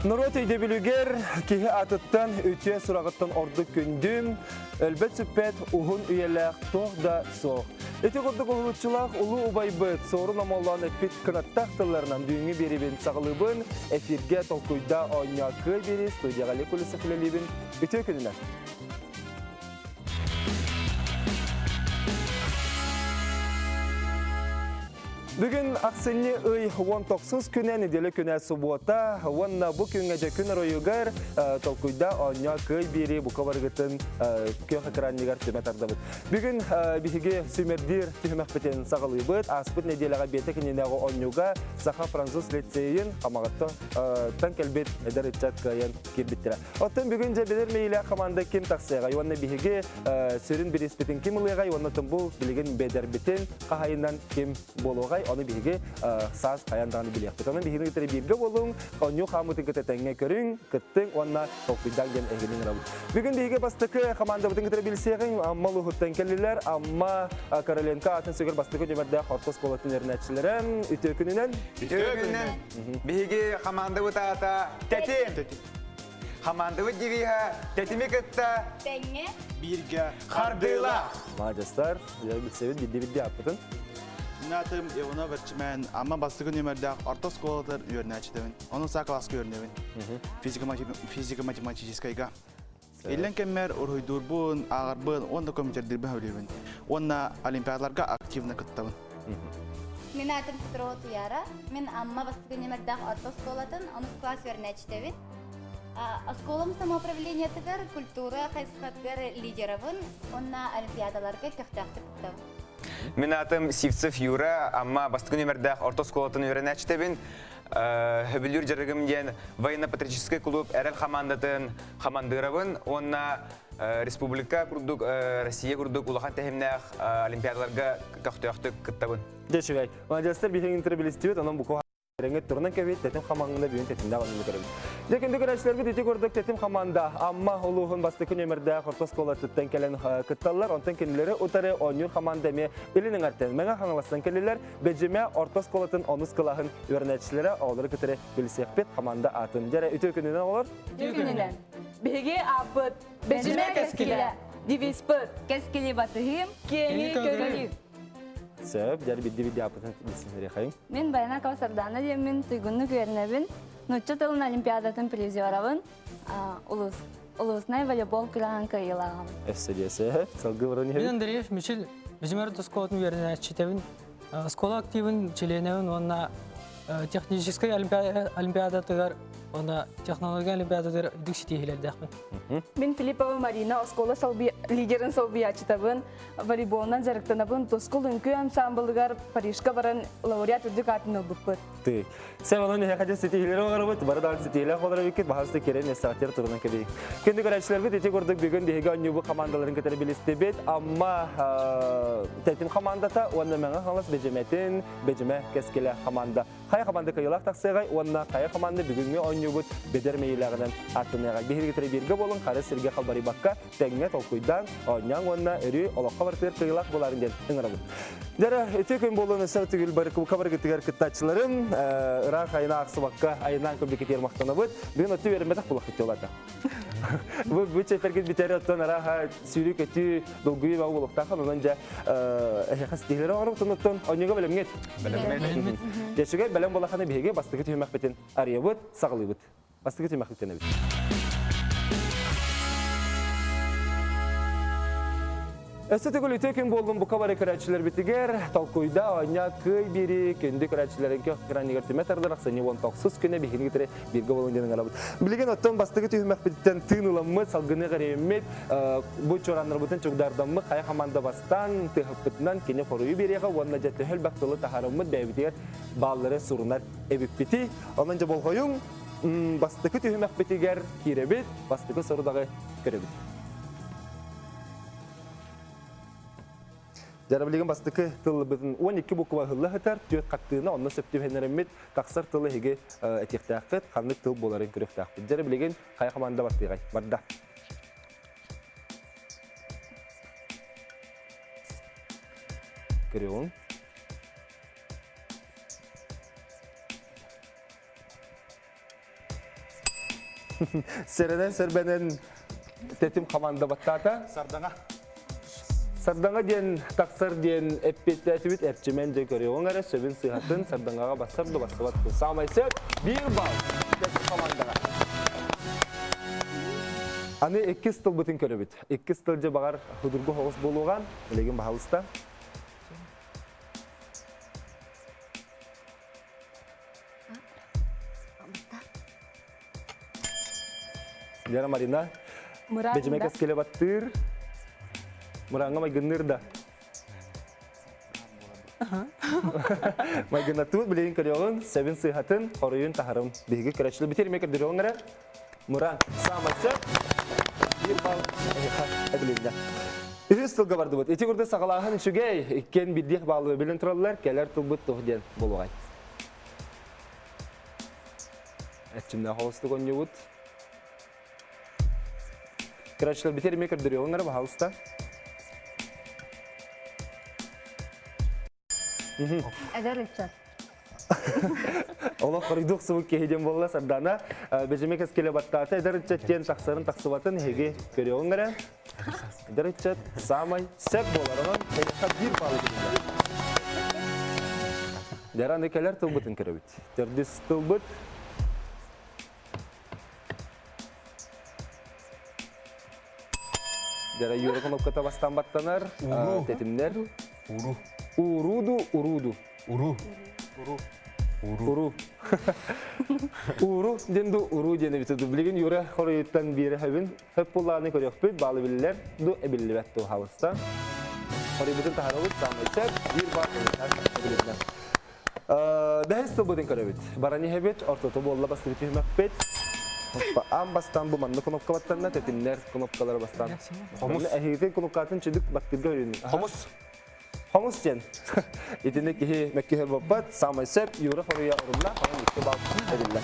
Nurot edebilüger kihi atıttan ütüye surağıttan ordu gündüm, elbet süppet uhun üyelek toğ da soğ. Eti kurduk uğulutçulak ulu ubaybıt soğurun amollan epit kınattaq tıllarından düğünü beribin sağılıbın efirge tolkuyda oynakı beri studiyagali kulisi filelibin ütü gününe. Bugün aksini 19 güne nedeli güne subota, vanna bu güngece gün royugar tolkuyda onya köy biri bu kavargıtın köy ekran nigar tümetardabıt. Bugün bihige sümerdir tühmekbeten sağlıbıt, aspıt nedelaga betek nenağı onyuga saha Fransız litseyin kamagatta tankelbet eder etchat kayan kirbitira. Otten bugün cebeler meyle kamanda kim taksaya, vanna bihige sürün bir ispetin kim ılığa, vanna tımbul bilgin bederbetin kahayından kim boluğa onu bihige saz hayandağını biliyaktık. Onun bihine getire birge bolun, onyu hamutun ketetenge körün, ketten onna tokbidan gen egelin rabu. Bugün bihige bastıkı kamanda butun getire bilseğin, amma luhuttan kelliler, amma Karolenka atın sögür bastıkı cömerde hortos kolatın erinetçilerin, ütökününen. Ütökününen, bihige kamanda butata tetim. Kamanda but jiviha, tetimi ketta. Tenge. Birge kardıla. Macastar, ya bilsevin bildi yaptın. Natım evına batçımen ama bastığı nömerde orta skolalar öğrençlerin. Onun sağ klas görünevin. Fizika matematikayga. Ellen kemer orhuydurbun, ağarbun, onda komiterdir behövlevin. Onda olimpiyatlarga aktifne kıttavın. Min adım Petro Tiyara. Min amma bastığı nömerde orta skolatın, onun klas öğrençlerin. Школам самоуправлениятыгар культура хайсхатгар лидеровын, онна олимпиадаларга көхтәхтыктым. Min adım Sivtsif Yura, amma bastığı nömerde orta skolatın öğrençtebin. Höbülür jarıgım diyen военно-патриотический клуб эрел командыравын, онна республика курдук, Россия курдук улахан тәһимнәх олимпиадаларга көхтәхтык кыттабын. Дешегай. Macastar bihin interbilistiyet, onun bu renget turuna kevit tetim kamangında büyün tetimde kalını görelim. Yakında göreçler bir didik gördük tetim kamanda, amma uluğun bastıkı nömerde orta skolatıttan gelen kıttallar, ondan kendileri utarı onyur kamandami bilinin arten. Mena hanılastan kendiler becime orta skolatın onuz kılahın öğrençilere oğları kıtırı bilsekpet kamanda atın. Jere ütü gününden olur? Gününden. Bege apıt, becime keskile, divispıt, Keskili batıhım, keni kökeli. Sebep, jere bildi yapıtın bilsinleri kayın. men bayana kavsardana diye men tuygunluk öğrenebin. Nutça tılın olimpiyadatın prizyoravın. Ulusnay voleybol kılahan kayılağım. Esseliyese, salgı var Мен Андреев Мишель Безмерд сколотын вернее читевин. Скола активин членевин, онна техническая олимпиадатыгар, онна технология олимпиадатыгар диксити хилердахмын. Min Filipova Marina, oskola liderin Sobiya çıtabın, voleyboldan zarıktanabın, toskol ünkü ansamblıgar Parişka varan laureat ödük atın ıldıpıt. Tüy. Sen onun ne kadar setihileri var, baradan setihiler olarak bir bahsede kere nesatır turuna kedik. Kendi göreçler bir tecik gördük bugün diye ganyu bu komandaların katı bilistebet, ama tetim komandata onda mena halas beceme keskile komanda. Kaya komanda kayılak taksegay, onda kaya komanda bugün mü oynuyor bu bedermeyilerinden atınıya. Bir getire birge bolun, kare sirge kalbari bakka, tenge tolkuydan oynayan onda eri olakka vartır kayılak bolarından ınırabın. Jara ötükün bolunu sırtı barık bu kabar getiger kıttaçlarım, Irak ayına aksı bakka ayından köbdeki yermaktan bud. Bugün ötü verilmedik bulak etiyorlardı. Bu çepergit biteri ötün Irak'a sürük ötü dolguyu ve buluktan onunca ehekastihleri var tunutun oynuyor bölüm get. Geçüge bölüm bulakana bihege bastıkı tüymek bitin araya bud, sağlı bud. Bastıkı tüymek bitene bud. Estetikul ütükün bolun bu kabarı kıraççılar bitiger, talkuyda oyna köy biri, kendi kıraççıların kökran nigertimetrler aksani 19 güne bihini getire birge bolun denen alabı. Bilgen ottan bastığı tüymek bititten tığınılamı, salgını garemet, bu çoranlar buten çok dardamı, kaya hamanda bastan, tığıpıtından kene koruyu biriye, vanna jatı hel baktılı taharamı bevdiyer, bağları sorunlar evip biti. Onunca bol koyun, bastığı tüymek bitiger kirebit, bastığı sorudağı kirebit. Jarabiligen bastıkı tılı bütün 12 bukva hılla hıtar, tüyet kattığına onunla söptüğü heneremet, taksar tılı hege etektağı, kanlık tıl boların kürüktağı. Jarabiligen kaya kamanda bastığı, barda. Kırıyorum. Serenen serbenen tetim komanda battata. Sardanga. Sardanga diyen taksar diyen eppetetibit erçimen de görüyor. Onlara söbün sıhhatın sardangaga basar da basıvat. Samaysa bir bal tetim komandana. Аны 2 стыл бүтін көрөбүт. 2 стыл же багар худургу хоғыз болуған, элеген бахалыста. Дера Марина, бежеме кескеле баттыр. Муранга май гынныр да. Май гыннатуут билеген көрөгөн, себин сыйхатын, хорuyun тахарым. Биги көрөчлү битерме көрдөрөңөр. Муран, самайса bir bal edildi. Üç tılga vardı bu. İki kurda sağlağın şüge ikken bildik bağlı bilen turallar keler tılbıt tohdiyen boluğay. Etçimden hostu konyubut. Kıraçlar biter mi kırdırıyor onlara bu halsta. Eder Richard. Allah koridor sıvık kehidem bolla sardana. Becemek eskele battata eder çetken taksarın taksıvatın hege görüyor onlara. Eder çet samay sep bolar olan bir balı gidiyor. Deran ekeler tılbıtın kerevit. Terdis tılbıt. Dera yürü konopkata bastan battanar. Tetimler. Urudu. Uru. Uru dendu uru dene bitidu. Bilgin yura horuyuttan biri hevin. Hep bularını körüyokpü. Bağlı bilirler. Du ebillibet du havasta. Horuyutun taharavut samaysa bir bağlı bilirler. Behes tılbıdın körüyut. Barani hebet. Ortotu bolla bastı bitihmek bet. Am bastan bu manlı konopka battanna tetimler konopkalara bastan. Homus. Ehirten konopkatın çedik baktırga öğrenin. Homus. Homus jen. İtinde ki Mekke babat sama sep yura horuya urumla falan işte bak ediller.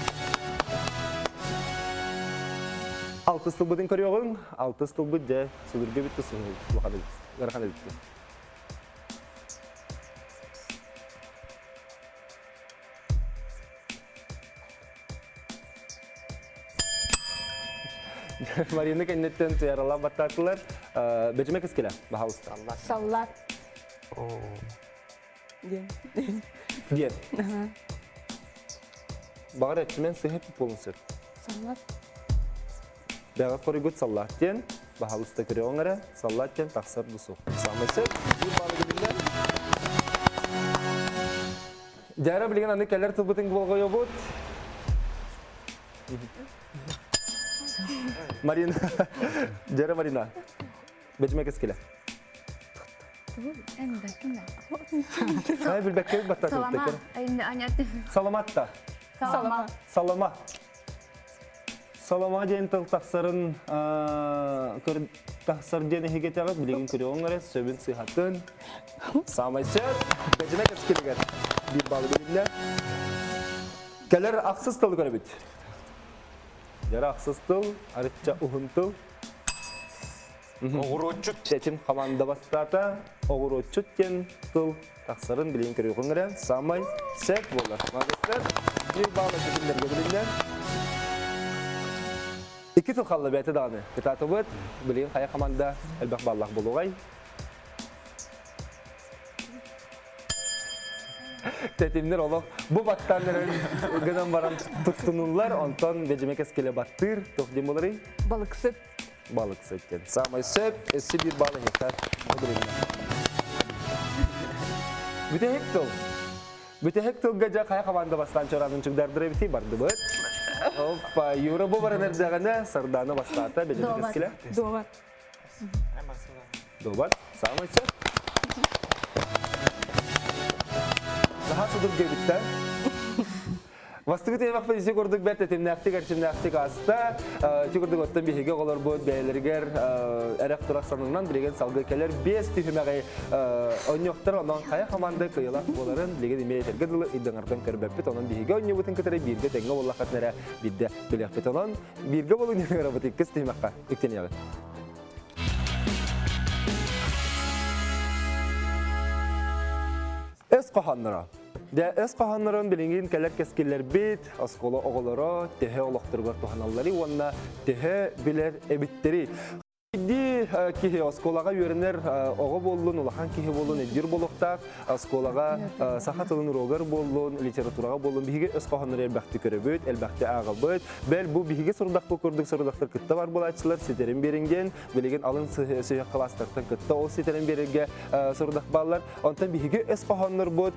Altı stılbıdın körüyorsun. Altı stılbıd de sudurga bitti sunu. Bakada bitti. Garahana bitti. Marina kennetten tuyarala bataklar. Becemek iskele bahausta. Sallat. Diyen. Bağır etçimen sıhhep bolun sır. Sallat. Dağa korugut sallat diyen. Bahausta kırıyor onlara. Sallat diyen taksar dusu. Samese bir bağlı gibinden. Jara bilgen anda keller tılbıtın bol koyo bot. Marina. Jara Marina. Becemek iskele. Saya bilbekkelik batta Salama. tılbıtın. Anyatim. Salamatta. Salama. Salama. Salama diyen tıl taksarın taksar diyen hegete ağız bilgin kırıyor onlara söbün sıhhatın. Samaysa becemek eskiliger. Bir balı bilimler. Keller aksız tılı körübüt. Yara aksız tıl, arıtça uhun tıl. Oğuruçut. Seçim komanda bastata, oğuruçut diyen tıl taksarın bilgin kırıyor onlara. Samay sep bolar. Maalesef bir balı bilimler bilimler. İki tıl kallı beti dağını. Kıtatı bıt, bilgin kaya komanda elbek ballak buluğay. Tetimler olup bu battanların gıdan varan tuttunurlar, ondan becemek eskele battır, tohdim oları Balık süt. balık seçken. Samay sep, esi bir balı hektar. Büte hektal. Büte hektal gajak kaya kamanda bastan çoranın çıkdardıra biti bardı bıt. Hoppa, yura bu baran erzagana sardana bastata becemek eskele. Dolar. Dobar, samay sep. Daha sudur gelipten. Vastıgı temak pedisi kurduk bet etimnakti gerçimnakti kasta. Çukurduk ottan bir hege olur bu beylerger erek durak sanından bilegen salgı keler 5 tühümeğe onyoktar ondan kaya kamanda kıyıla boların bilegen imeye terge dılı iddanardan körbepet onun bir hege onyo butun kıtara birge denge bolla katnere bidde bilekpet onun birge bolun yönüyor butik kız tühümekka ikten yağı. Es kohanlara. De es qahanların bilingin keler keskiller bit, askola oğulara, tehe olaqtırgar tuhanalları, onna tehe biler ebitteri. Di kihi askolaga yörener oğa bollun, ulahan kihi bollun, edir boluqtaq, askolaga sahatılın rogar bollun, literaturaga bollun, bihige es qahanları elbaqti köröbüt, elbaqti ağabıt. Bel bu bihige sorudaqlı kurduk, sorudaqtır kıtta var bolaçılar, siterin beringen, bilegen alın sıyaq klastartan kıtta ol siterin berenge sorudaq ballar. Ondan bihige es qahanlar bot,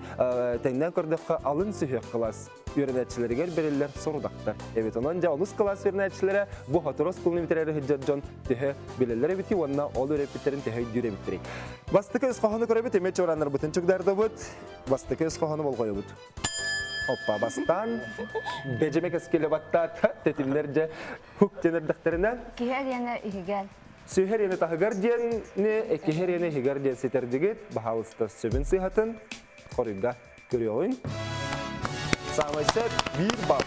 tenden kurdukka alın sıyaq klas. Yöneticilerine belirler sorudaqtar. Evet, onunca olus klas yöneticilere bu hatoros kulunu bitirer hıccacan tehe belirler biti, onna ol öğretmenlerin tehe düre bitirir. Bastıkı ıskahanı görebit, emet çoğranlar bütün çıkdarda bud, bastıkı ıskahanı bol koyu bud. Hoppa bastan, becemek eskele batta tetimlerce huk cenerdiklerine Kiher yana ihgal. süher yeni tahıgar diyen ne ekiher yeni higar diyen siterdigit bahalısta söbün sıhhatın koruyga görüyorun. Sağmayset bir bal.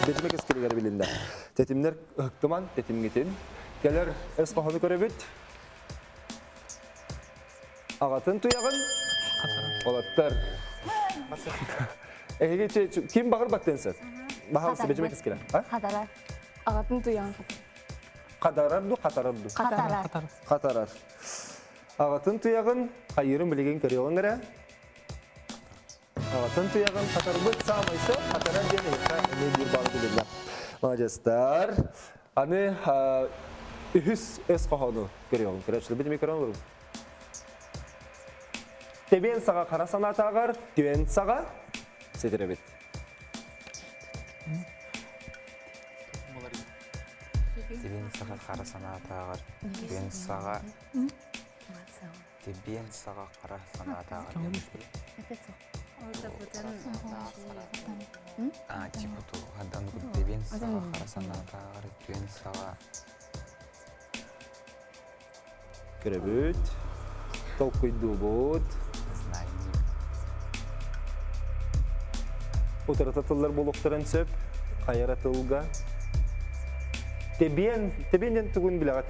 Becemek eskele bilinde. Tetimler hıktıman tetim gitin. Gelir eskahanı görebit. Ağatın tuyağın. Olattır. Kim bakır baktensiniz? Bahalısı becemek eskele. Hatarar. Ağatın tuyan. Kadarardu, katarardu. Hatarar. Katarar. Ağatın tuyağın, hayırın bilegen körüyorsun gara. Ağatın tuyağın, katarbıt sağmaysa, katarar diye ne bir bağlı bilirler. Majestar, anı ühüs eskahanı görüyorsun. Kıraçlı bilmeyi kıran olurum. Teben sağa karasan atağar, tüven sağa sedirebet. Tebien sağa karasana atağır. Tebien sağa... Tebien sağa karasana atağır. Типа то, hadan ku tebien sağa karasana atağır. Tebien sağa... Görebet. Tolkuydu bot. Знайни. Otaratıllar boluktaran söp. Kayaratılga. Tebien tugun bilagat.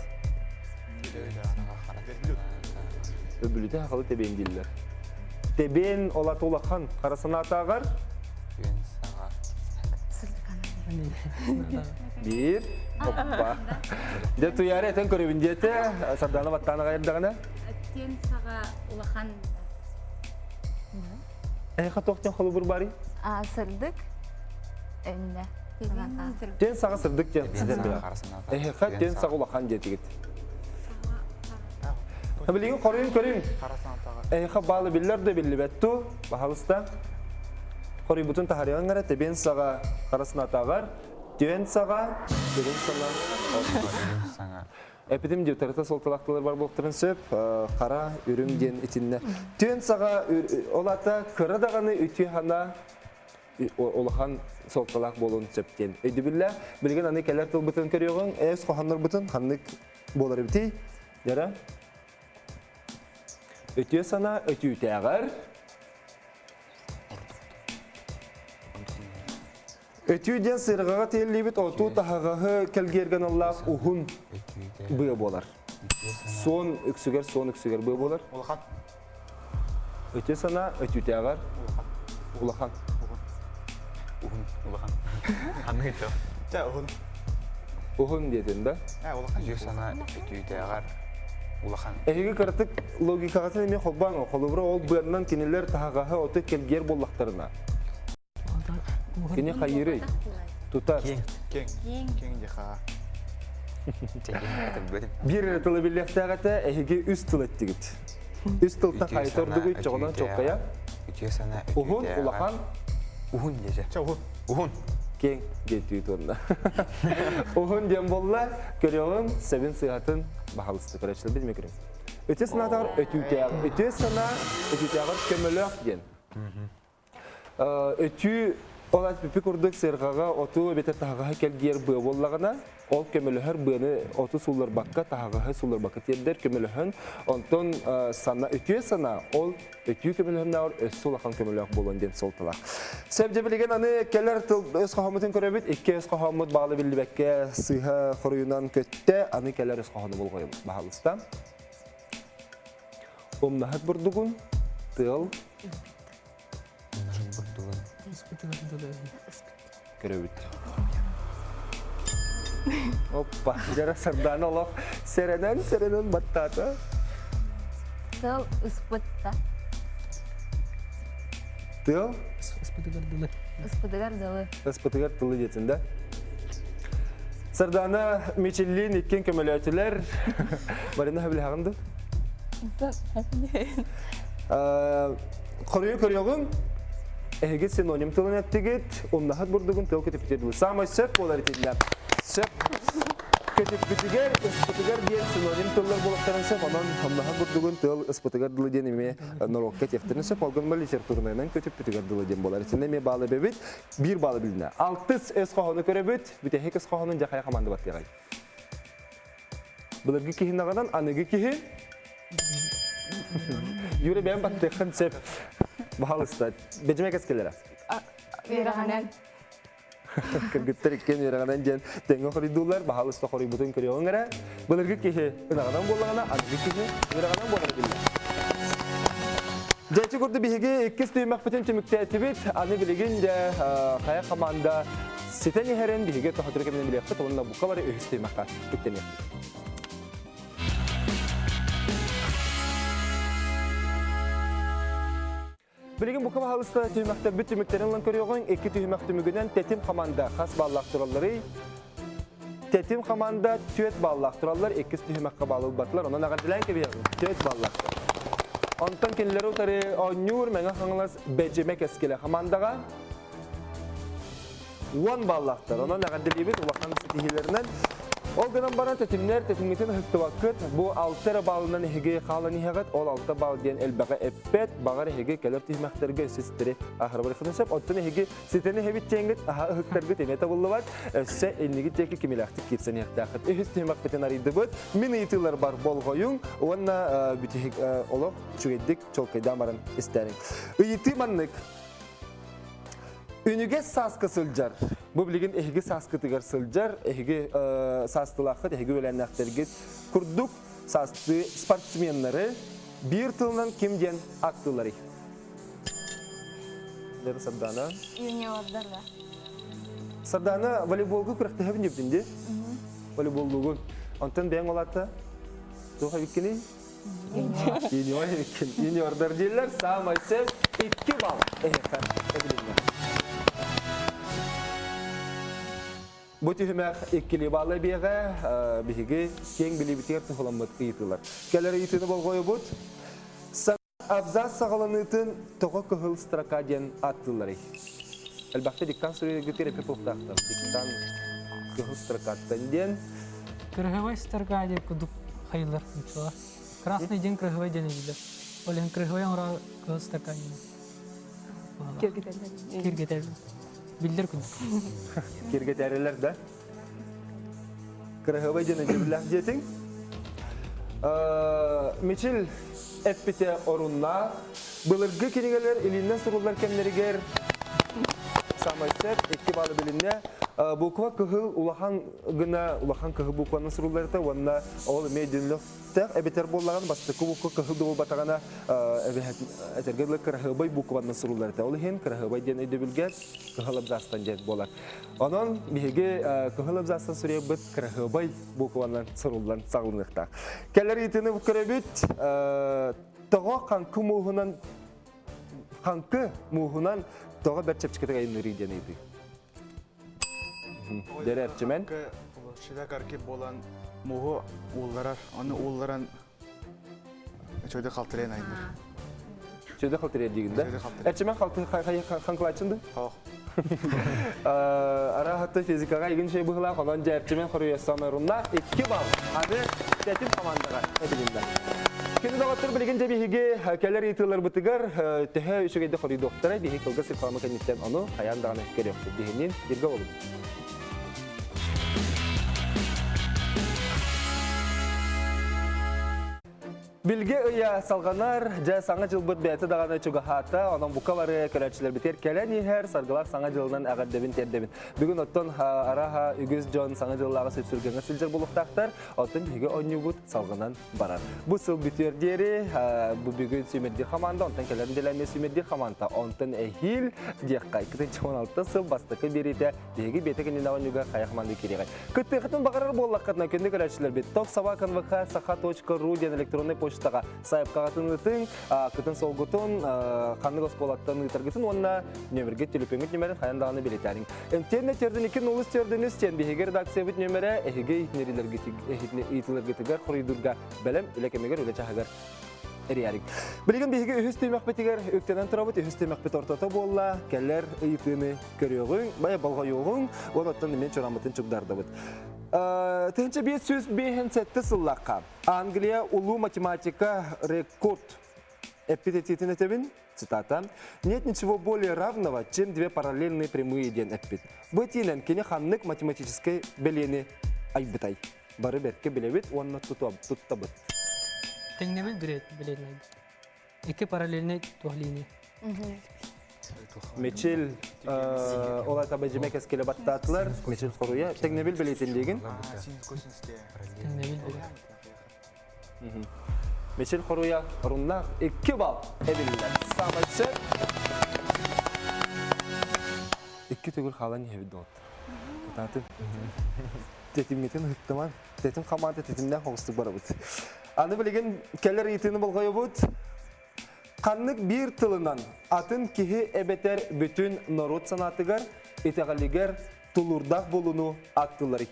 Tebien sağa karasana... Öbülüde hakalı tebien diller. Tebien olat olakan karasana atağar. Tebien sağa... Bir. Hoppa. De tuyarı eten körübün diyete. Sardana battana gayırdağına. Tien saga ulahan. Eha toqten xolu bir bari. Sırdık. Önüne. Ten sağa sırdık ten. Tebien Sizden sağa bilagat. karasana atağır. Eha ten sağa olakan diyete git. Ha bilgin koruyun körün. Karasan atağa. Eha bağlı biller de billi bettu. Bahalısta. Koruy butun tahariyan gara teben sağa karasına atağar. Tüven sağa, teben sağa. Tebien sağa... Epidim diyor, tarıta sol talaktalar var buluktırın söp, kara ürüm diyen itinle. Tüyen sağa olata kıra dağını ütü hana olahan sol talak bolun söpten. Öydü billah, bilgen anı keller tıl bıtın körüyorsun, es kohanlar bıtın, hanlık boları biti. Yara. Ötüye sana ötü ütü ağır. Ötüyden sırgağa teyli bit, otu tahagağı kelgergen Allah uhun. Bıya bolar. Son öksüger bıya bolar. Ulakan. Öte sana ötüte ağar. Ulakan. Ulahan. Anıydı. Ja, ohun. Uhun diyeten de. Ja, ulakan. Tebien sana ütüyde ağır. Ulahan. Ege kırtık logikasını mi xolban o xolubra ol bıyandan kiniler tahagağı otu kelger bollaklarına. Kini hayırı. Tutar. Keng. Keng. Keng jaha. Tebien atır bölüm. Bir tılı birlektağıta ege üst tıl etti git. Üst tıltan kaytardığı üç çoğundan çokkaya. Ütüye sana Uhun, ütüyde ulakan, ağır. Uhun diyece. Ja, ohun. Uhun. keng getiydi onda. Uhun diyen bolla görüyorum sebin sıhhatın bahalısı kıraçlı bilmek üzere. Öte sana da ötüte ağır. Öte sana ötüte ağır kömülük diyen. Ötü olat pipi kurduk sergaga otu bete tahagaha kelgiyer bığı bollağına ol kömülüher bığını otu sular bakka tahagaha sular bakka tiyerder kömülühün ondan sana ötüye sana ol ötüyü kömülühün ağır össü olakan kömülük bolun den sol talak. Sebce bilgen anı keller öz kahamıtın körebit iki öz kahamıt bağlı bildi bekke sıha koruyunan kötte anı keller öz kahamı bol koyum bahalıstan. Nahat burdugun tıl Испытыгар дылы. Көрөбүт. Оппа, жара сырдан олох серенен баттата. Тыл ыспытта. Тыл, Испытыгар дылы. Ыспытыгар дылы. ыспытыгар тылы детин да. Сырдана мечиллин иккен көмөлөтүлөр. Барына хабил хагынды. Көрөөгүн эге синоним тылын аттигит, оннахат бурдугун тыл кетип кетиди. Самый сөп болар этилер. Сөп кетип кетигер, ыспытыгар диен синоним тыллар болуптарын сөп, анан оннахат бурдугун тыл ыспытыгар дылы диен эме норокка тефтерин сөп, алган ба литературнайынан кетип кетигер дылы диен болар. Этинде эме баалы бебит, бир баалы билине. Алтыс эс кохону көрөбүт, бүтехек эс кохонун жакая команда баттыгай. Буларгы кихинагадан аныгы кихи Юре бен баттыгын сөп. Баалыста. Бежемек эскелер. Вераханан. Кыргыттар иккен верагадан жен теңе хоридулар, баалыста хорибутун көрөңгөрө. Буларгы кихи ынагадан боллагана, аныгы кихи верагадан болар биле. Жечи көрдү биһиги 2 түймөк бүтүн түмүктө этибит, аны билеген де кая команда сетени херен биһиги тохотур кемнен билепти, онда бука бары 3 түймөккө бүттенек. Билеген бука баалыста түймөктө бүт түмүктерин лан көрөөгөн 2 түймөк түмүгүнөн тетим команда хас баллак тураллары. Тетим команда төт баллак тураллар 2 түймөккө баалып батлар, онун агардылан кебе төт баллак. Онтон кинилер утары онюр меңа хаңлас бежемек эскеле командага 10 баллактар. Онун агардылыбыт улахан стихилеринен ол гынан баран тетимнер тетимгитин хыктыбакыт бу 6 балынан эге калан ихагат ол 6 бал ден элбага эппет багар эге келер тихмактерге систери ахырбар хынсап оттон эге ситени хебит теңгит аха хыктаргы темета буллабат се энниги теки кимилахтык кирсен яктахыт эхис тихмак бетен аридыбыт минитилер бар болгоюң онна бүтих оло чугеддик чолкайда маран истерин ыйытыманнык Үнүге саскы сылжар. Бу билген эһиги саскы тыгар сылжар, эһиги састылахыт, эһиги өләннәхтәргә курдук састы спортсменнары бир тылнан кимден аттылары. Дәр Сардана. Юниордарда. Сардана волейболга күрәктә һәбин дип волейболлугун. Антон бәң олатта. Тоха биккени? Юниордар диләр, самай сеп 2 бал. Бу түймәк иккили балы беге биһиги кең билибитер тохламат кыйтылар. Келер итене болгой бут. Абзац сагаланытын тога кыгыл строка ден аттылары. Әлбәттә диктан сүрәгә терапия токтактыр. Диктан кыгыл строкаттан ден Крыговой старгаде кудук хайлар ничего. Красный день крыговой день видел. Олен крыговой он ра старгаде. Киргетер. Билдер күн. кирге тәреләр дә. Крыговой ден диләр дитең. Мичил эппите орунна былыргы кинегелер илиннен сурулар кемнеригер самайсет 2 балы билинне буква кыгыл улахан гына улахан кыгы букваны суруларда ванна ол мединлек так эбетер боллаган басты буква кыгыл дол батагана этергеле крыгыбай букваны суруларда ол хен крыгыбай ден иде билген кыгылып застан ден болар. Анан биге кыгылып застан сүребит крыгыбай букваны сурулдан сагылныкта. Келер итене көрөбүт тога канкы муһунан тога бер чепчикете гайнери ден иде. Дерерчемен. Шида карки болан мугу улларар, аны улларан чөйдө калтырен айдыр. Чөйдө калтырен дигинде. Эрчемен калтыр ханклачынды? Ох. Ара хатта физикага игин şey быгыла калган жерчемен хорuyastan орунна 2 бал. Аны тетим командага эдигинде. Кине доктор билген жебиге келер итылар бытыгар тэхэ үчүгөйдө хори доктора биги кылгас сыпама кенеттен аны хаяндаганы керек дегенин бирге болуп. Bilge ыя салганар, жа саңа жылбыт бәті дағаны чугахата, онан бука бары көрәтшілер бітер кәлән ехер, сарғылақ саңа жылынан әғардебін тердебін. Бүгін оттон араха үгіз жон саңа жыллағы сөпсүргенге сілжер болуқтақтар, оттон беге ойны бұд салғынан барар. Бұ сыл бүтердері, бұ бүгін сүймердер қаманда, онтан кәләрін деләме сүймердер қаманда, онтан әхил, деққай, күтін 16 сыл бастықы береті, деге беті кәнен ауынуға қаяқманды кереғай. Күтті қытын бағарар болуққатына көнді көрәтшілер бет, ток сабаканвк саха.ру ден электронный почтаға сайып қағатынытың, күтін солғытын, қанды ғосқолаттан ұйтарғытын, онына нөмірге телефонгет нөмірін қаяндағаны белетәрін. Интернеттердің 2 тердің үстен бейге редакция бұт нөмірі әхеге итілергетігер құрыйдырға бәлім үлекемегер үлі чағығар әрiyarик. Білген бейге үхіс түймәк бетігер өктенен тұрабыт, үхіс түймәк бет ортата болла, кәлер ұйытыны көріғың, бая балға yoğun, онаттан мен чорамытын чүгдарды бұд. Тенче бейт сөз бейхен сәтті сыллаққа. Англия улу математика рекорд эпитетитін өтебін, цитата, «Нет ничего более равного, чем две параллельные прямые ден эпит». Бөтінен кене ханнык математической белені айбытай. Бары бәрке білебет, онына тұттабыт. Теңнемел білетін айды. Екі параллельный туғлини. Мечел олай таба жемек әскелі баттатылар, мечел қоруя, теңнебіл білетін деген. Теңнемел білетін. Мечел қоруя ұрыннақ 2 бал әбілілер. Самайсы 2 түгіл қалан ебеді отыр. Татым. Тетімметін ұттыман, тетім қаманты тетімден қоғыстық бары бұд. Аны білеген кәлер етіні болғай бұд. Қанлык бір тылынан атын кихи әбетер бүтін народ санатыгар, етеғалігер тұлырдақ болуну аттылары.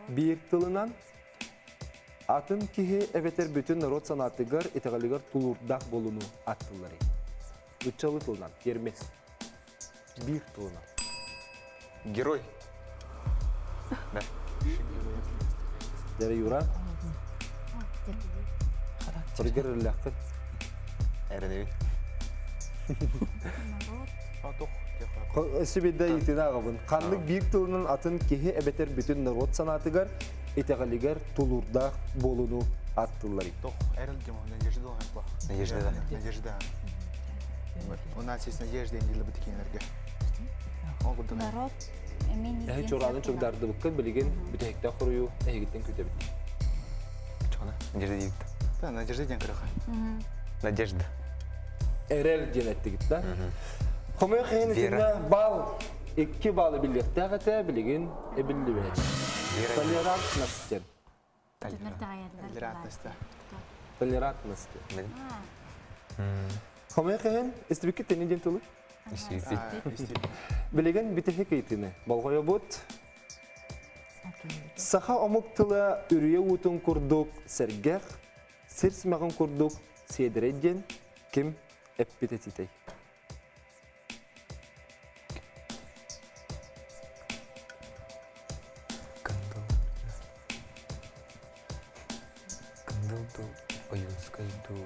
Bir тылынан атын кихи әбетер бүтін народ санатыгар, етеғалігер тұлырдақ болуну аттылары. Үтчалы тылынан, ермес. Bir тылынан. Герой. Дәрі юра. Құргер үрләққыт. Әрінеуі. Сөбейді етіне ағабын. Қанлык бір тылынан атын кехе әбетер бүтін народ санатыгар, етеғалігер тұлырдақ болуну аттылары. Тоқ, әріл дем, надежда олған ба? Надежда. Надежда. У нас есть надежда, инделі бітікенерге. Народ, мен Әйт жоранын чөкдарды бұққын білеген бүтәйікті құрыю әйгіттен көте біт. Надежда дейікті. Да, надежда ден кіріқай. Надежда. Әрел ден әтті кетті. Қомай қиын етіне бал, 2 балы білікті әғіті білеген әбілі бәйш. Толерантностен. Толерантності. Толерантностен. Қомай қиын, істібікке тәне ден тұлы? Білеген бітіхек етіне балғая бұд. Саха омық тылы үрие ұтын күрдік сәргәқ, сірсімәғын күрдік седіредден кім әппетететей. Кандылды ойынскайды.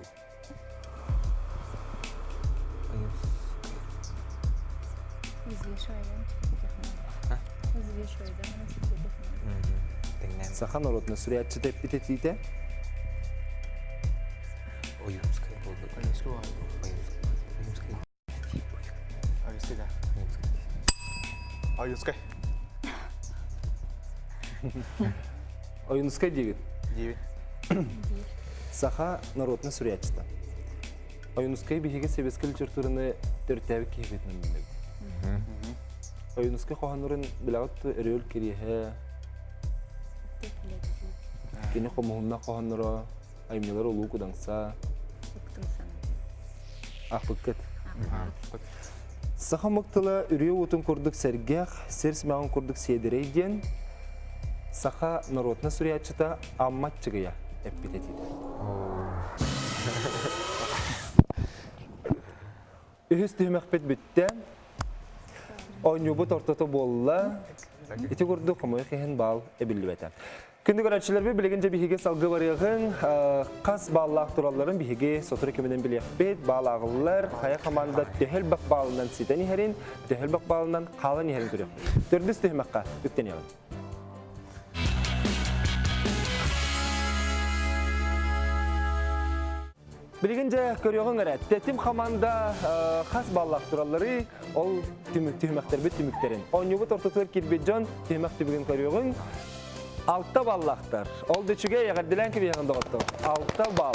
Саха народны сүрәтші әппетететі. Ойынскай болды. Ойынскай болды. Ойынскай да. Ойынскай. Ойынскай деген. 9. Саха народны сүрәтші. Ойынскай бігеге себескіл жүртіріні төртәві кейбетінің білмегі. Ойынскай қоғанырын білағытты өрел кереге. Кені қомығынна қоғаныры, аймелер олу күдаңса. Ақпыққыт. Саха мұқтылы үрие ұтын күрдік сәргәқ, сәрсімәғын күрдік седірейден, Саха народны сүрәтшіта аммат чығыя әппететеді. Үхіс түймәқпет бітті. Ойнюбыт ортаты болла. Ити күрді қомой қиын бал әбілі бәті. Күнді көрәтшілербе білігінже бігеге салғы барығын қас баллақ тураларын бігеге сотыры көмеден білеқпет, бал ағылылар, қая қаманда төхел бақ балынан ситен ехерін, төхел бақ балынан қалан ехерін көрек. Төрдіс түймәққа үктен еғын. Bilgince görüyorsun gara. Tetim komanda has ballak turalları ol tümekler bit tümüklerin. Onyubut ortatılır kirbejon tümek tübügün görüyorsun. Altta ballaktar. Ol düşüge yagardilen ki bir yanında otto. Altta bal.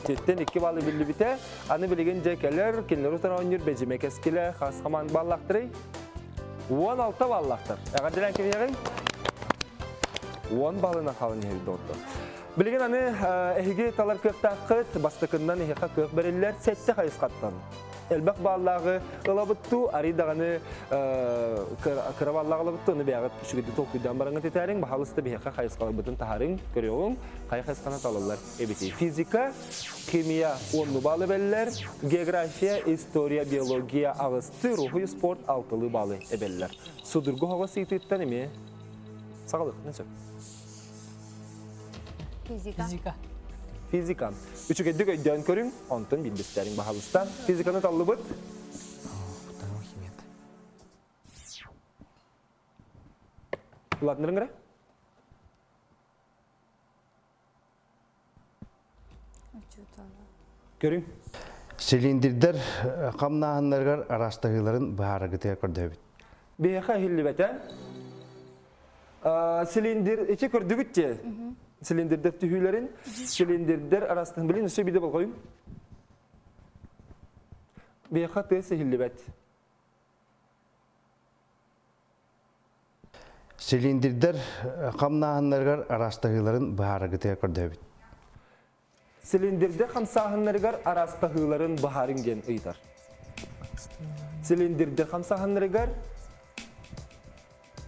Tetten 2 balı bildi bite. Anı bilgince keller kinler utan onyur bejimek eskile has komand ballaktırı. 16 ballaktar. Yagardilen ki bir yanın 10 balına kalın yerde otto. Bilgin anı ehige talar kökta kıt bastıkından ehige kök beriller sette kayıskattan. Elbek bağlağı ılabıttu, ari dağını kıravallığı ılabıttu, onu bir ağıt şu gidi tokuydan barangı teterin, bahalısta bir ehige kayıskalı bütün taharın görüyorsun, kayıskana talarlar. Ebeti fizika, kimya, onlu bağlı beller, geografiya, historia, biyologiya, ağıstı, ruhu, sport, altılı bağlı ebeller. Sudurgu hava sıytıyttan emi? Sağlık, ne söyleyeyim? Fizika. Fizika. Üçü geddik öydön körün, ontun bildisterin bahalıstan. Fizikanı tallı bıt. Ulatnırın gara? Körün. Silindirler kamnahanlargar arastagıların baharagıtaya kördöbüt. Beha hilli beten. Silindir, içi kördügütçe. Silindirder tühülerin, silindirder arasından bilin, üstü bir de bal koyun. Beha tesi hilli bet. Silindirler kamnahanlargar arastagıların baharagıtaya kördöbüt. Silindirde hamsahanlargar arastahıların baharın gen ıytar. Silindirde hamsahanlargar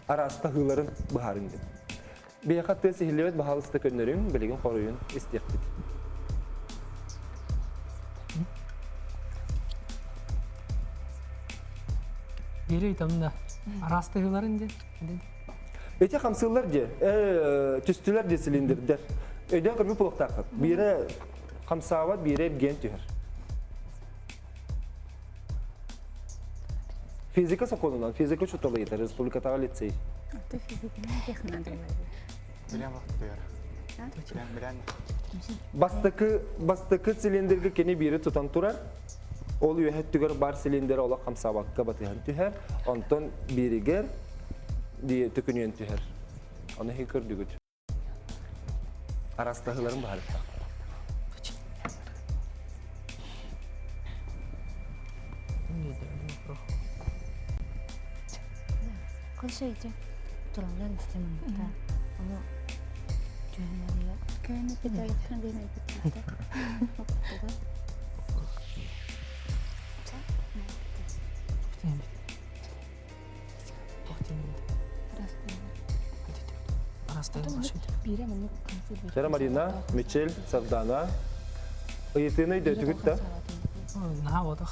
arastahıların baharın gen. Beyakat tesi hillebet bahalısta könlerin, beligin koruyun, istiyakbit. Biri itamda. Arastığıların de. Eti hamsılar je, tüstüler je silindirder. Öden kırmı puluk takıp. Biri hamsavat, biri gen tüher. Fizika sakonulan, fizika çutalı yeter, Respublika Tagal Litsey. Bilen vakit duyar. Bilen. Bastıkı silindirge keni biri tutan turar. Ol yuhet tüger bar silindere ola hamsavakka batıhan tüher. Ondan biri ger diye tükünüyen tüher. Onu hikır dügüt. Arastahıların bahar. Kol şeyce turallar istemem da. Onu cöhnerler. Köyüne bir de yatırın değil mi? Arastığın başıydı. Şera Marina, Mitchell, Sardana. Iyitini de tüküt de. Ne vadak.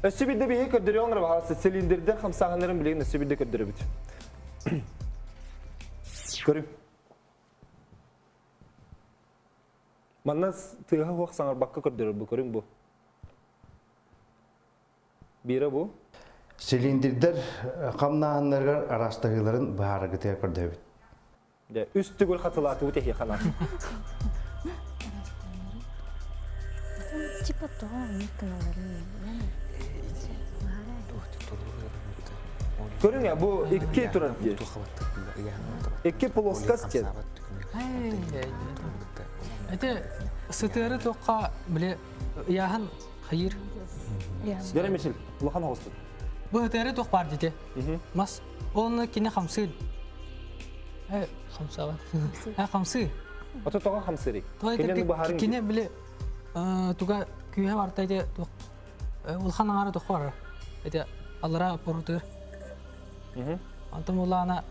Össü bir de bir hikır dürüyor onlara bahası. Silindirde hamsahanların bileğin össü bir de kördürü büt. Görüm. Manna tığha huak sanar bakka kördürü bu, görüm bu. Biri bu. Silindirler kamnahanlargar arastagıların baharagıtaya kördöbüt. De üstü gül katılatı bu tehi kanat. Cipat doğan yıkınaları. Görün ya bu iki turan diye. İki puloskas diye. Ete sıtırı toqa bile yahan hayır. Dere Mitchell, ulakan hostu. Bu sıtırı toq var dedi. Mas onu kine hamsil. Hamsa var. Hamsi. Oto toka hamsiri. Toy Kenen baharın kine bile tuga kühe var tayde toq. Ulhan ara toq var. Ete Allara portur. Antam ulana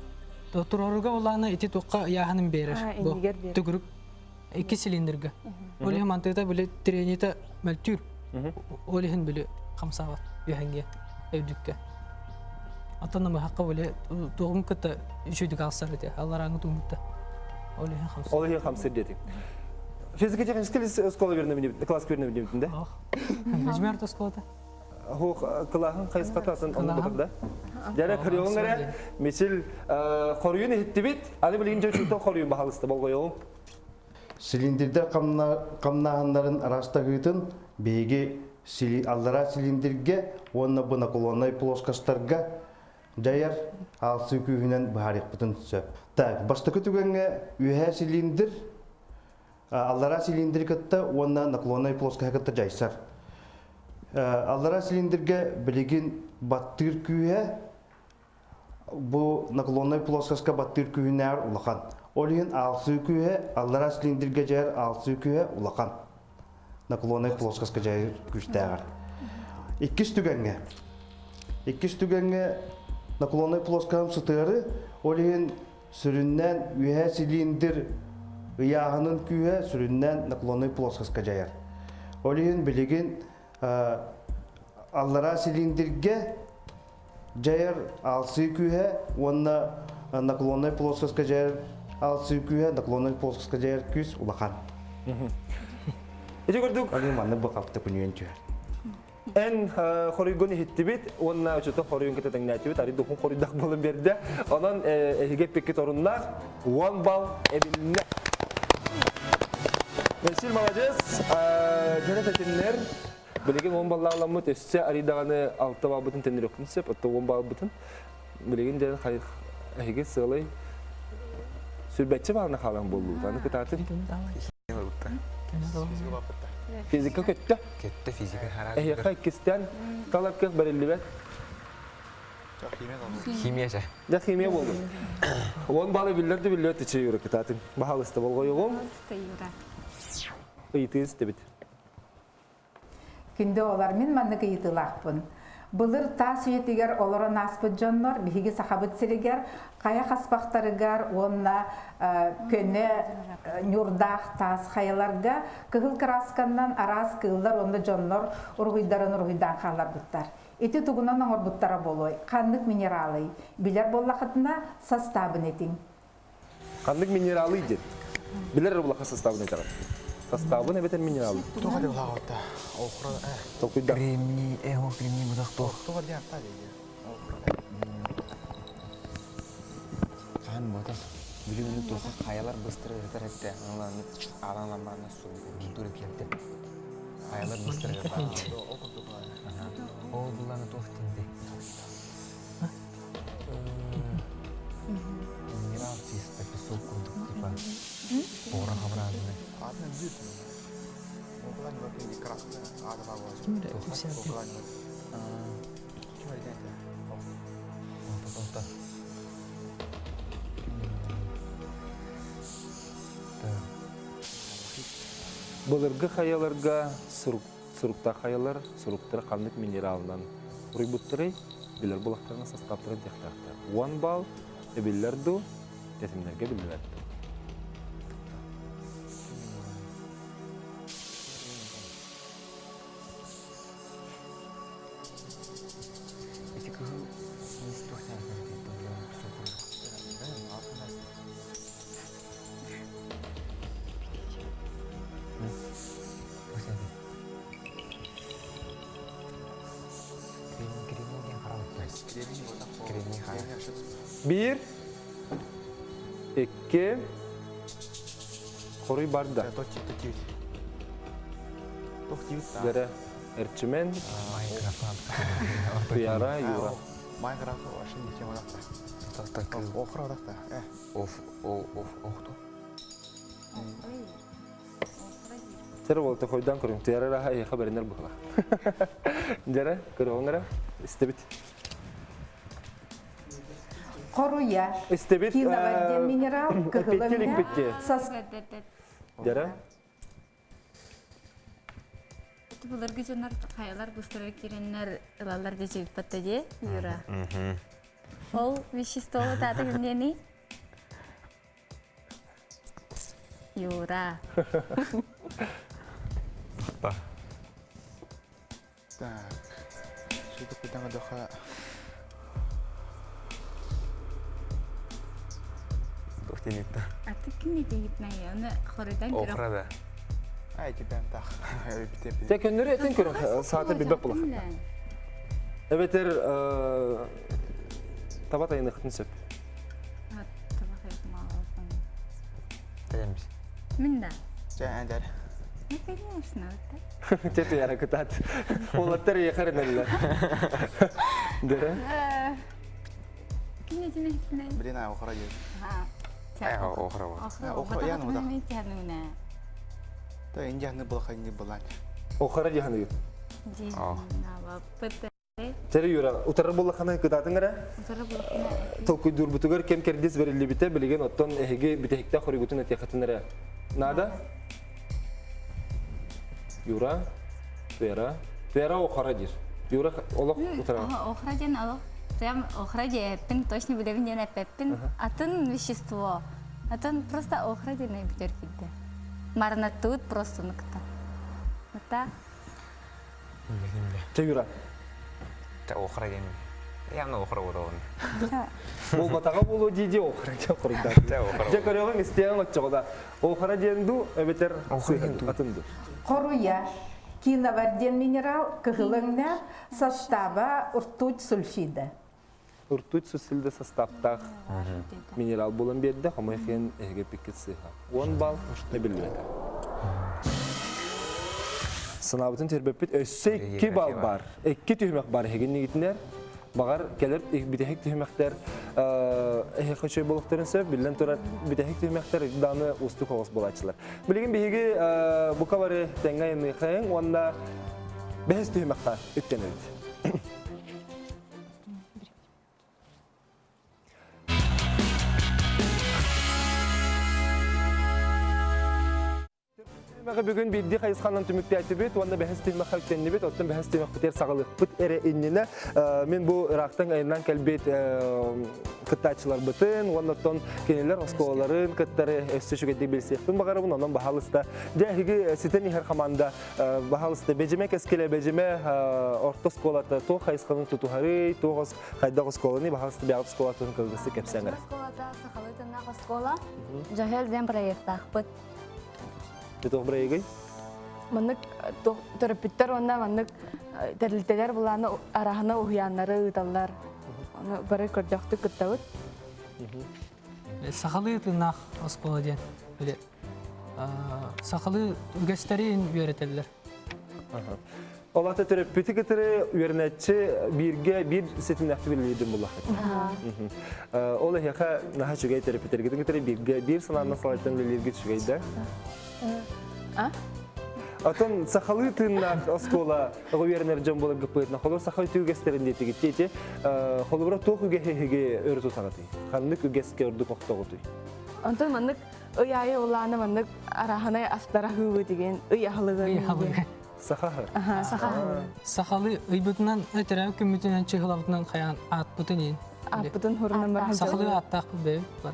doktoruga ulana iti toqa yahanın berer. Bu tugrup iki silindirge. Oli mantıda bile trenite meltür. Olihin bile kamsavat yahange evdükke. Atanı mı hakkı bile doğum kıta şuydu kalsar ete. Allara'nı tumutta. Olihin kamsa. Olihin hamsir dedik. Fizika технический скола вернемini, klas vernemini bitinde. Ah. Mecmer toskolda. Hu kılahın kayıskatasın onu batırda. Jara kırıyorsun gara, Mitchell koruyun hitti bit. Ali bilince çuta koruyun bahalısta bol koyuyorum. Цилиндрдер камнаһыннарын арастагытын беги аллара цилиндрге, онна бу наклонной плоскостарга жаяр алсы күйінен бахарик бутын сөп. Так, бастыкы түгенге үйе цилиндр, аллара цилиндр кытта, онна наклонной плоскостарга кытта жайсар. Аллара цилиндрге билигин баттыр күйе, бу наклонной плоскостка баттыр күйінер улахан. Олин алсы күйе, аллара цилиндрге жаяр алсы күйе улахан. Наклонной плоскостка жайыр күштәгәр. Иккис түгәнгә наклонной плоскостка сытыры, олин сүрүннән үйе цилиндр ыяһынын күйе, сүрүннән наклонной плоскостка жаяр. Олин билигин аллара цилиндрге жаяр алсы күйе, онна наклонной плоскостка жаяр алсы күйе, наклонной плоскостка жаяр күс улахан. Ити көрдік. Олин маны бақапты күнүйен түйер. Эн хорыгон хиттибит, онна өчөтө хорыгон кететен нәтибит, ари духун хорыдак болын берді. Онан эхиге пекке торуннақ, 1 балл эбиліне. Мерсил, молодец. Жана тәтінлер, білеген 10 баллағыламы төссе, аридағаны 6 балл бұтын тәнер өкін сеп, 10 балл бұтын. Білеген жаны эхиге сығылай сүрбәтші балына қалан болу. Таны кытатын. Физика көтті. Кетті физика харап. Эхиқа иккістен талап кек бірілі бәт. Химия. Да химия болды. 10 балы білдерді білдерді чей үрі кытатын. Бағалысты болғой оғым. Ыйты істебет. Күнде олар мен манны кыйытылақпын. Былыр тас үйетігер оларын аспыт жоннор, биһиги сахабыт сиригер, қая хаспақтарыгар, онна көне нюрдақ тас қаяларга, кығыл красканнан арас кығылдар, онда жоннор ургуйдан қалар бұттар. Эти тугунан оңор бұттара болой, қандық минералы, билер боллақытына составын етің. Қандық минералы дед. Білер болақа составын етағын. Составын әбетен минералы. Тоға деп лағатта. Оқыры, Толкуйда. Кремний, кремний бұдақ тоқ. тоға деп та дейді. Қан бұдақ. Білімені тоқа қаялар бұстыры өтір әтті. Аланламарына су тұр келді. Қаялар бұстыры өтір. Ол бұланы тоқ теңді. Минерал чисто, песок құрдық типа. Бора хабрадыны. Adını düzsün. Okulan bakayım bir kraftı. Adına var. Okulan var. Kim öyle dedi? Olta. Бұлырғы қаяларға сұрықта қаялар, сұрықтары қандық минералынан ұрыбыттыры, білер бұлақтарына састаптырын тектақтар. 1 балл, әбілерді, тәтімдерге білерді. Bir, iki, koruy barda. Тоқ тиют. Дәрі әрчімен, tuyara, юра. Майнкрафт вашын нечем одақта. Оқыр одақта. Оқты. Сәрі болты қойдан көрің, tuyara раға еқа бәрінер бұқыла. Дәрі, көрі оңыра, істебіт. Коруя. Істебіт, Киноваден минерал, петтелік бетте. Дәрі? Бұлырғы жонар қаялар бұстыры кереннер ылалар дежегіп бітті де, Юра. Ол веществолы таты кімдені? Юра. Так. Сөйтіп бұдан қадоға... Тоқтенетті. Аты кім едегіп нәйе? Оны қорыдан көрі. Оқырады. Ай, тепен тақ. Тек өнері етін көрің, сааты бібек бұлақ. Әбетер табат айын ұқтын сөп. Табақ айық мағалықпын. Тәлеміз. Мен да. Жәндер. Ну, конечно. Тету яра кытат. Олаттар яқарын әлі. Дөрі? Білен оқыра ел. Охра вот. Яны бұдақ. Та инжаны бұлқайны бұлан. Оқара жаханы ют. Тәрі юра, ұтары болы қанай кытатын ғыра? Толкуй дұрбытығыр кем кердес берілі біте білген оттон әйге бітехікта қоры бұтын әте қатын ғыра. Нада? Юра, Твера. Твера оқара жир. Юра олық ұтара. Охраджен алох. Прям охраджен, точно білевін пеппин. Атын вещество. Атын просто охрадженный бютеркиде. Марнатут просто ныкта. Это Че юра? Та охра ден. Явно охра вот он. Ол батаға болу дейде оқара жа құрыда. Та охра. Жа көріғын істеген отчығыда. Оқара жеңду өбетер атынды. Коруя, киноварден минерал, кыгылыңнар, состава ртуть сульфида. Уртуть сүсілді составтақ минерал болын берді, қамайқен әйге пекет сыға. 10 бал өбілді. Сынабытын тербеппет өссі 2 бал бар. 2 түймек бар әйген негетінер. Бағар келіп бітехек түймектер әйге қачай болықтарын сөп, білден тұрат бітехек түймектер даны ұсты қоғыз болатшылар. Білген бейге бұқа бары тәңгайын қайын, онда бәз түймекқа өткен өйді. Бүгін бейді қайысқаннан түмікті әті бет, онда бәхіс түймек қауттенні бет, оттан бәхіс түймек бітер сағылық бұт әрі иннені. Мен бұл Ирақтың айынан кәлбет күттачылар бұтын, ондаттан кенелер осколарын, күттары өсті шүгетті білсеқпін бағарыбын, ондан бағалыста. Жәхігі сетен ехер қаманда бағалыста бәжіме кәскелі бәжіме орта сколаты, тоқ қайысқанын тұтуғары, тоғыз қайдағы сколаны, бағалыста бәғып сколатын көлгісі кәпсәңір. Скола, жахел ден проекттақ бұт. Бетоқ бір егей? Маннык төрөпүттөр онна маннык тәрилтелер буланы арахына уяннары ыталлар. Оны бары көрдөктү кыттабыт. Сахалы тынақ оскола ден. Сахалы үгестерин үйретелер. Олата төрөпүті кітірі үйернәтші бір сетін әқті білейдің бұл ақыт. Ол әйеқа наға жүгей төрөпүтер кітірі бір сананна салайттан білейді жүгейді. Атын сахалы тыннақ оскола үйернер жан болып гыппыйтна. Холыр сахалы түйгестерін дейті кетті. Холыбыра тоқ үгеге өрі тұтағыты. Қанлық үгеске үрді қоқтағыты. Онтон маннык ыйайы уланы маннык арахына астара хыбы деген ыйахылыгы. Сахахыр? Сахалы ыйбытынан өтірәу күмітінен чығылабытынан қаян ат бұтын ең. Аппытын хурынан бар. Сахалы аттақ бұл бәй бар.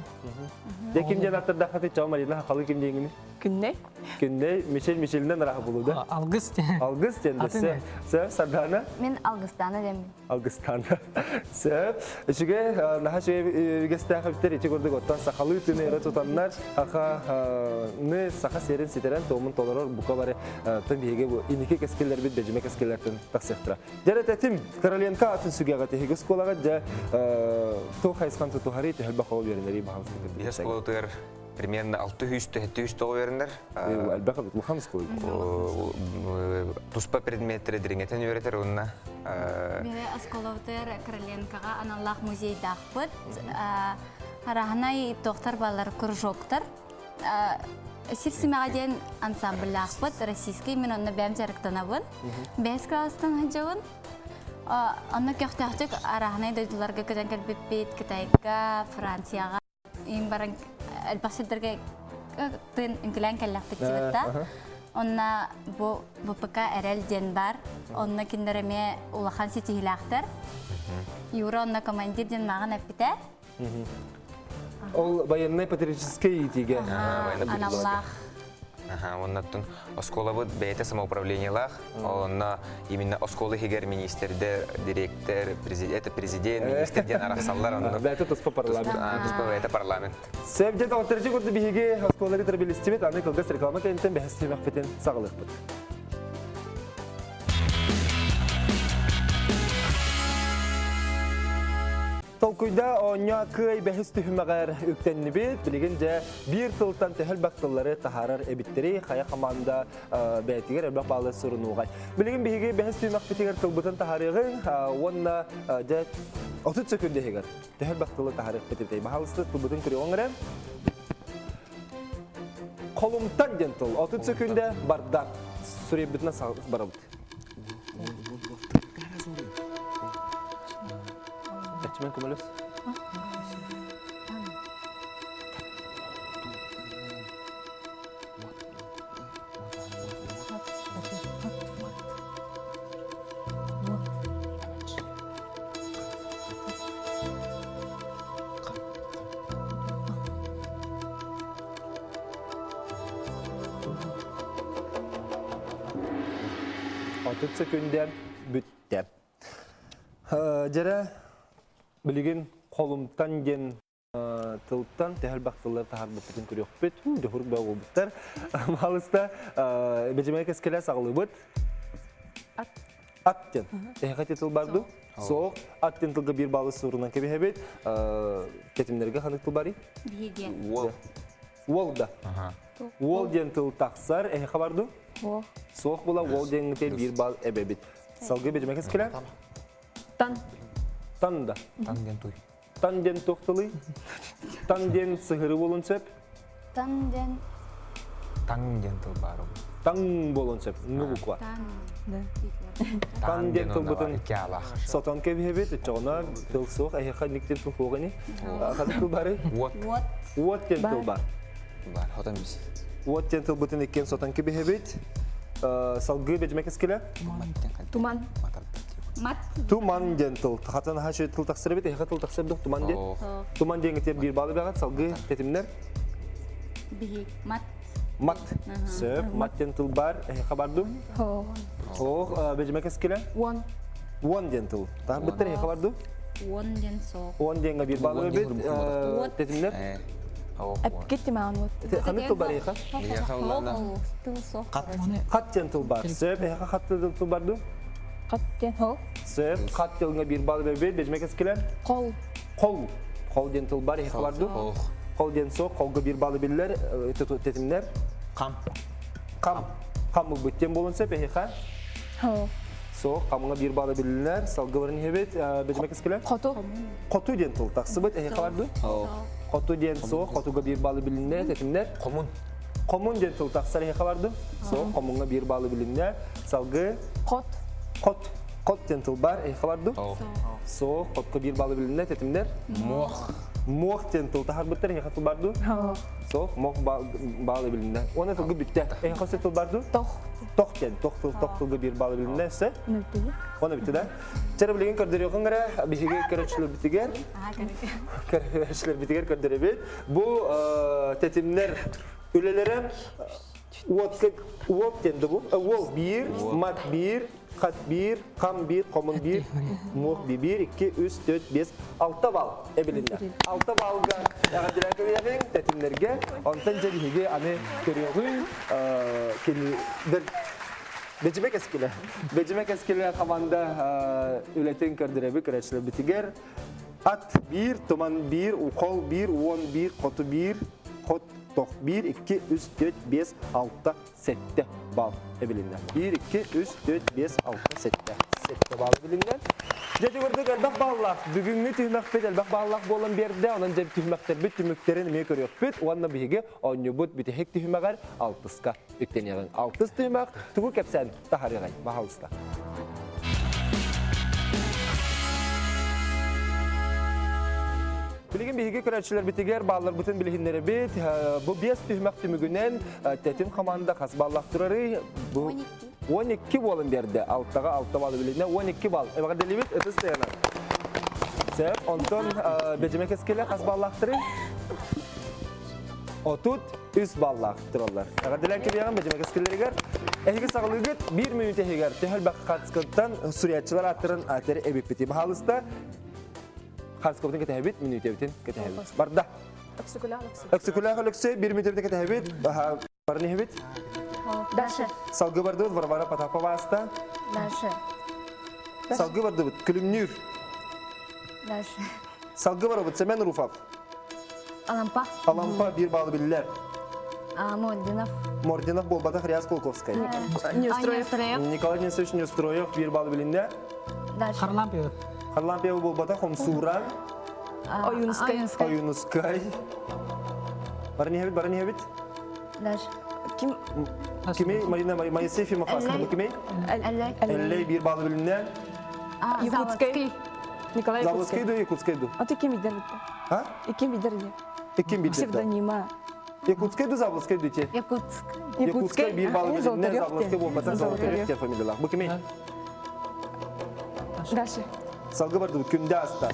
Деким жан аттарда қаты чау марина хақалы кім дегені? Күнне? Күнне Мишель-Мишелінен рахы болуды. Алгыс ден. Алгыс дендесі. Сөп, Сардана? мен Алгыстаны демін. Алгыстаны. Сөп, үшіге наға шөйе үгесті ақыптер ече көрдік оттан сақалы үтіні әрі тұтаннар ақаны сақа серін сетерен тоғымын толырыр бұқа бары тын бейге бұл инеке кәскелер бет бәжіме кәскелерден тақсықтыра. Жарет әтім, Короленка атын сүгеға тегігі сколаға жа тоқ қайысқан тұтуғары төхілбі қауы берінері бағалысты. Бес қолытыр примерно 600-700 тоғы веріндер. Әлбәқі бұт мұхамыз қойды. Туспа предметтері діреңетен өретер онына. Бере Осколовтер Короленкаға аналлах музейді ақпыт. Арағынай тоқтар балар күржоқтар. Сирсимеға ден ансамблі ақпыт. Российский мен онына бәм жарықтанабын. 5 кластан ғанжауын. Онына көқтіқтік арағынай дойдыларға көден кәлбеппет, Кытайға, Францияға. Ең баран әлбақсыдырға тын үңкілән кәлләқ бітсібітті. Онна БПК әрәл ден бар. Онна кендеріме улахан сетігіләқтір. Юра онна командир ден маған әппіті. Ол военный патриотический итиге. Аналлах. Оннаттын оскола бұд бәйті самоуправлениялақ. Онна именно осколы хигер министерді, директор, президент, министерден арақсалар. Бәйті тұспа парламент. Тұспа бәйті парламент. Сәбден тағыттыржы көрді бейге осколары тәрбелестімет, аны қылғас реклама кәйінтен бәхістемек бітен сағылық бұд. Толкуйда оня кый бәхис түхімәгәр үктенні бет, білеген жа бір тылтан тәхіл бақтылары тахарар әбіттері қая қаманда бәйтігер әлбәқ балы сұрынуғай. Білеген бейге бәхис түхімәк бітігер тылбытын тахарығы, онна жа 30 секунде хегер тәхіл бақтылы тахарық бітірдей. Бағалысты тылбытын көрі оңыры. Қолымтан ден тыл, 30 секунде барда сүре бітіне барабыд. Әтчімен көміліз? Отыз секунде бүтті. Жәрі білеген қолымтан ген тылттан тәхіл бақтылар тахар бұттын көрі өкпет, дұхыр бау бұттар. Малыста бәжімәй кәскелі сағылы бұт. Аттен. Әйқат етіл барды. Соқ, аттен тылға бір балы сұрынан кәбе әбет. Кетімдерге қанық тыл бары? Биге. Уол да. Уол ден тыл тақсар, әйқа барды? Соқ бұла уол ден тел бір бал әбебет. Салғы бәжімәй кәскелі? Тан. Тан да. Тан ден туй. Тан ден тоқтылы. Тан ден сығыры болын сөп. Тан ден. Тан ден тыл бару. Таң болын сөп. Нү бұқва. Тан ден тыл бұтын сотан кәбі әбет. Чоғына тыл соқ. Әйқа нектен тыл қоғыны. Қазы тыл бары? Уот ден тыл бар. Бар, хотан біз. Уот ден тыл бұтын еккен сотан кәбі әбет. Салғы бәжімәк әскелі? Туман. Мат. Туман ден тыл. Хатын хашы тыл тақсыр әбет. Әйқа тыл тақсыр әбет. Туман ден. Туман ден кетер бір балы бәғат. Салғы тетімдер? Биге. Мат. Мат. Сөп. Мат ден тыл бар. Әйқа барды? Оқ, бәжімәк әскелі? Уон ден тыл. Тағы біттір әйқа барды? Он ден соқ. Уон денге бір балы әбет. Тетімдер? Әпкетті маған өт. Қаны тыл бар әйқа? Тыл соқ. Қат ден тыл бар. Сөп. Әйқа қат тыл барды? Қаттен хол. Сөп. Қат деліңе бір балы әбет. Бәжімәк әскелі? Қол. Қол. Қол ден тыл бар. Әйқа барды? Қол ден соқ. Қолға бір балы білілер. Тетімдер? Қам. Қам. Қамы бүттен болын сөп. Әйқа? Хол. Соқ. Қамыңа бір балы білілер. Салғы барын әбет. Бәжімәк әскелі? Қоту. Қоту ден тыл. Тақсы бұт. Әйқа барды? Қоту ден соқ. Қотуға бір балы білілер. Тетімдер? Қомун. Қомун ден тыл. Тақсар әйқа барды? Соқ. Қомыңа бір балы білілер. Салғы? Қот. Қот. Қот ден тыл бар. Әйқа барды? Соқ. Қотқа бір балы білілер. Тетімдер? Моқ. Моқ ден тыл. Тахар бұттар. Әйқа тыл барды? Соқ. Моқ балы білілер. Оны тылғы бітті. Әйқа се тыл барды? Тоқ. Тоқ ден. Тоқ тылғы бір балы білілер. Сі? Оны бітті да? Чәрі білеген көрдері оқыңғыра, бігеге көрәтшілер бітігер. Көрәтшілер бітігер көрдері бет. Бұл тәтімдер өлелері уот денді бұл. Уол бір, мат бір, қат бір, қам бір, қомын бір, мұқ бір, 2, 3, 4, 5, 6 бал әбіліндер. 6 балға ағадыран көреген тәтімдерге, онтан жәбігеге аны көреген келдер. Бәжімәк әскелі. Бәжімәк әскелі қаманда өлетін көрдіребі көрәтшілер бітігер. Ат бір, тұман бір, қол бір, уон бір, қоты бір, қот тоқ бір, 2, 3, 4, 5, 6, 7 бал әбіліндер. 1, 2, 3, 4, 5, 6, 7 бал әбіліндер. Жәді көрдік әлбақ баллақ. Бүгінгі түймәк бет әлбақ баллақ болын берді. Онан жәбі түймәктер бет түймәктерін ме көрек бет. Оғанна бігі оңы бұд бітехек түймәғар 6-қа үктенеғін. 6 түймәк түгі кәпсән тахарығай. Бағалыста. Білген бігі көрәтшілер бітігер, баллар бұтын білгендері бет. Бұл 5 түймәк түймігінен тәтін қаманда қас баллақ тұрары. 12 болын берді. 6-ға 6 балы білгенде 12 бал. Әбіға дәлі бет, өтіс тәйіна. Сәп, онтон бәжімек әскелі қас баллақ тұры. Отут 3 баллақ тұралар. Әбіға дәлі кебеған бәжімек әскелерігер. Әйгі сағылығыт 1 минут әйгер. Тәхіл бақы қатысқыттан сүриятчылар аттырын әтері әбек беті. Бағалыста Харскоптың кетәбет, минут әбетен кетәбет. Барда. Өксікулі ағылықсы 1 минут әбетен кетәбет. Барыны әбет? Даша. Салғы барды бұд, Варвара Потапова аста. Даша. Салғы барды бұд, күлімнүр. Даша. Salgı var obut, Semen Rufaf. Алампа. Alampa bir bağlı bilirler. Мординов. Mordinov bolbata Хряс Колковская. Неустроев. Николай Денисович Нестроев bir bağlı bilinler. Дальше. Харлампио. Харлампиева bolbata Хомсуран. Oyunskay. Oyunuskay. Барани Хевит. Дальше. Kim? Kimi? Marina Moisefimov aslında bu kimi? Эллей. Elle bir bağlı bilinler. Yakutskay. Nikolay Zavlskay Yakutskay. da Yakutskay da. А ты кем видел? Ha? Кем видел? Kim bildi? Псевдонима. Yakutskay da Zavlskay da ki. Якутск. Yakutskay bir bağlı bilinler. Zoltaryov. Zavlskay bolbata Zoltaryov diye familiyalar. Bu kimi? Дальше. Salgı vardı bu künde hasta.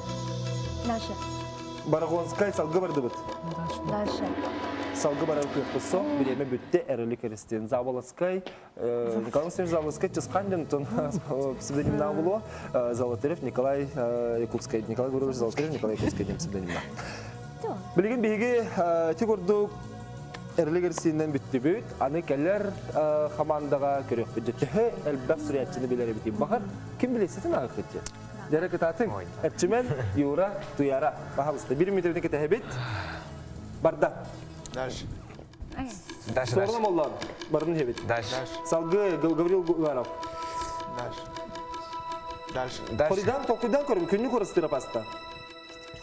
Дальше. Baragonskay salgı vardı bu. Дальше. Salgı barar kırpısı bireme bütte erelik Hristiyan. Zavolaskay, Nikolay Alexeyevich Zavolaskay çıskandın tun pseudonimna bulu. Zolotarev Nikolay Yakutskay. Nikolay Gurulovich Zolotarev Nikolay Yakutskay diye pseudonimna. Bilgin bilgi tek ordu erelik Hristiyan'dan bütte büt. Anı keller hamandaga körük bütte. Tehe elbette süriyatçını bilir biti. Bakar kim bilirsin ağıkıtı. Derek etatın. Erçimen yura tuyara. Bahalısta. Bir müddetin ki tehebit. Barda. Дальше. Дальше, Sorunum Allah'ım. Barın hevit. Дальше. Salgı Gavril Gugarov. Дальше. Дальше. Дальше. Koridan Tokudan korum. Günlük orası terapasta.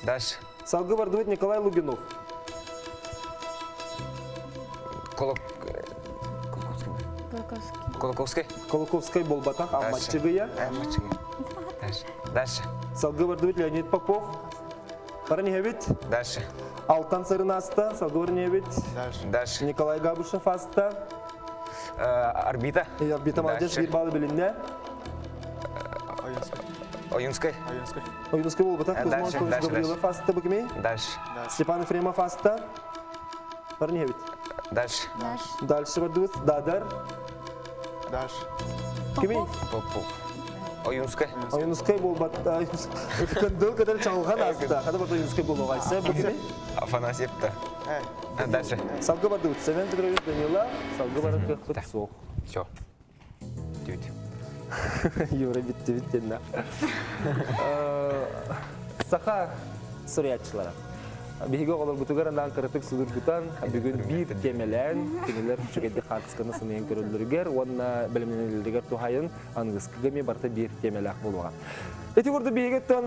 Дальше. Salgı vardı Nikolay Luginov. Колоковский. Kolokovskay Bolbatak. Ammatçıgıya. Дальше. Дальше. Salgı vardı Leonid Popov. Barın hevit. Дальше. Altan Sarın hasta. Salgı varın hevit. Дальше. Дальше. Nikolay Gabushev hasta. Орбита. Bir молодец bir bağlı bilinler. Oyunskay. Оюнская. Oyunskay. Oyunuskay Bolbatak. Kuzman Dальше, Kovic dальше, Gavrilov hasta. Bu kimi? Дальше. Stepan Efremov hasta. Barın hevit. Дальше. Дальше. Dalşı vardı Dadar. Дальше. Kimi? Попов. Оюнская. Oyunuskay Bolbatak. Kandıl kadar çalgan hasta. Hadi bak Oyunuskay Bolbatak. Bu kimi? Афанасьев-то. Эй. Дальше. Salgı vardı Seven Petrovich Danila. Salgı vardı kırklık soğuk. Все. Дють. Юра bitti ne? Saha soruyaçılara. Bihiga olur butugarandan kırıtık sudur butan. Bugün bir temelen, temeler çökedi katkısını sınayın körüldürger. Ona bilimlenildiger tuhayın angıskıga mi barta bir temelak buluğa. Eti burada bihigetten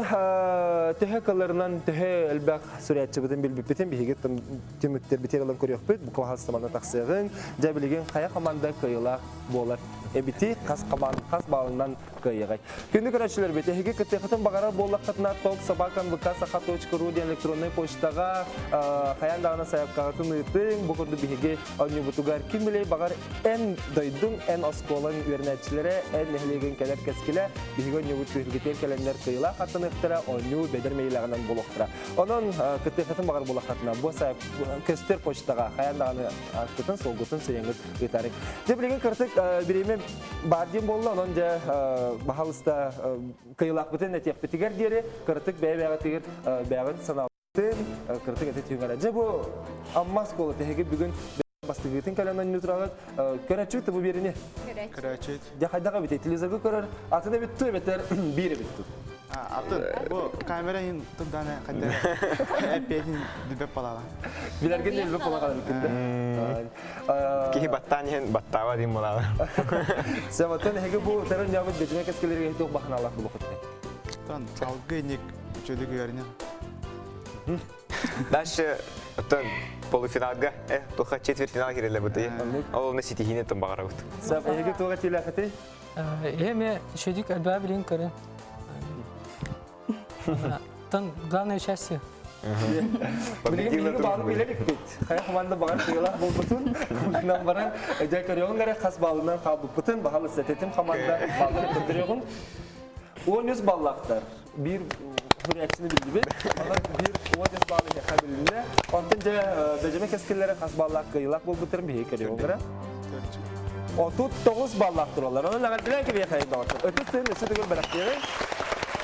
tehekalarından tehe elbaq soruyaçı buten bilbipeten bihigetten tümütter biter alan körüyor bit. Bu kavahal samanda taksiyagın. Jabiligen kaya kamanda kıyılak bolar. Ebiti kas bağından kıyıgay. Günlük araçlar beti hege kıtıqıtın bağara bollak katına tok sabakan vıka sakat.ru diye elektronay poçtağa kayan dağına sayap kağıtın ıtın. Bu kurdu bihege anyu butugar kim bile bağar en doydun en oskolan ürenetçilere en nehlegen keler keskile bihege anyu butu hürgeter kelenler kıyıla katın ıhtıra anyu bedirmeylağından buluqtıra. Onun kıtıqıtın bağar bollak katına bu sayap köster poçtağa kayan dağına kıtın solgutun sürengit ıtarık. Cebilegen kırtık birimi bardiyem bolla onunca bahalısta kıyılak bütün etiyek bitiger diyeri kırtık beyabeyatiger beyabet sanaltın kırtık etet yungaracı bu ammas kolu tehege bugün bastıgıtın kalandan nütrağıt körəçüt bu birini Kıraçet. ya haydaga bite televizorga körər atına bitti beter biri bitti Atın. Bu kamerayın tımdana kadar. Epeyin dübep palalan. bilergen elbe pola kadar bikinde Кихи баттаниян баттава дейм болалы. sebatan hege bu terön cevabet becime keskeleri hege bakın Allah bu bakıtı Tan salgı ник çölü görünüyor. Дальше оттан полуфиналга, тоха четвертьфинал киреле бутый. Ол на ситихине там багара бут. seb hege tuğa tilakati Эме шедик альба билин көрін. Тан главная часть. Bilgi bağlı bile bit. Kaya komanda bağır kıyılar bol bütün. Bundan baran özel körüyorlar kas bağlıdan kabı bütün. Bahalı setetim komanda bağlı kırdırıyorsun. 10 ballaklar. Bir hürriyetçini bildi bir. Ona bir 10 bağlı yakabilinle. Ondan beceme keskillere kas ballak kıyılar bol bütün bir körüyorlar. 39 ballak dururlar. Onun lagar bilen ki bir yakayım da var. Ötesinin üstü de gör bıraktığını.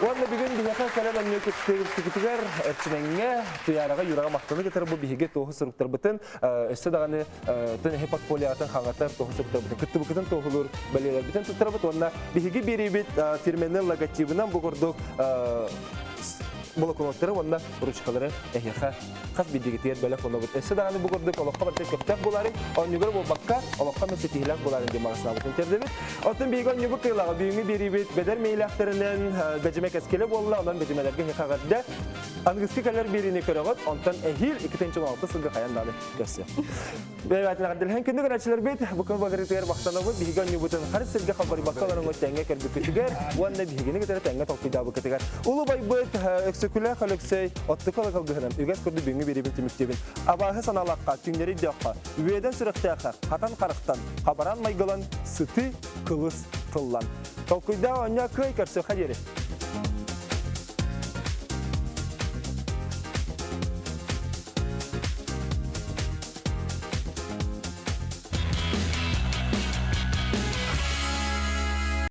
Onda bugün bir yakın kalan anlıyor ki tüketiler erçimenge tuyaraga yuraga maktını getirir bu bihige tohu sırıktır bütün üstü dağını tün hep portfolyoatın hangatlar tohu sırıktır bütün kıttı bukıtın tohulur beliler bütün tuttar bu onda bihige biri bit firmenin logotipinin bu kurduk блокноттары, онда ручкалары эхеха хас бидигитер беле конобут. Эсе даганы бу көрдүк олокка бартек көптөк буларын, онюгөр бу бакка олокка месетилак буларын демагысына бутун тердебит. Отун бийгон юбу кыйлага бийми берибит, бедер мейлактеринен бежемек эскеле болла, онан бежемелерге хагадда ангыски калер биrini көрөгөт, онтан эхил 2016 сылга каянданы көссө. Бейбатына гадылхан күндү көрөчүлөр бит, бу көн багырытыр бактанабы бийгон юбутун хар сылга калбары баккаларын өттөнгө көрбүкүтүгөр, уанна бийгени кетер таңга толкуйда бу кетер. Улубай бит эксекуле халыксай оттукала калгыгынан үгәс көрдү бийми берибит тимиктебин. Абаһы саналакка, түңнери дякка, үеден сүрөктәхә, хатан карыктан, хабаран майгылан, сыты кылыс тыллан. Толкуйда оння кый көрсө хадери.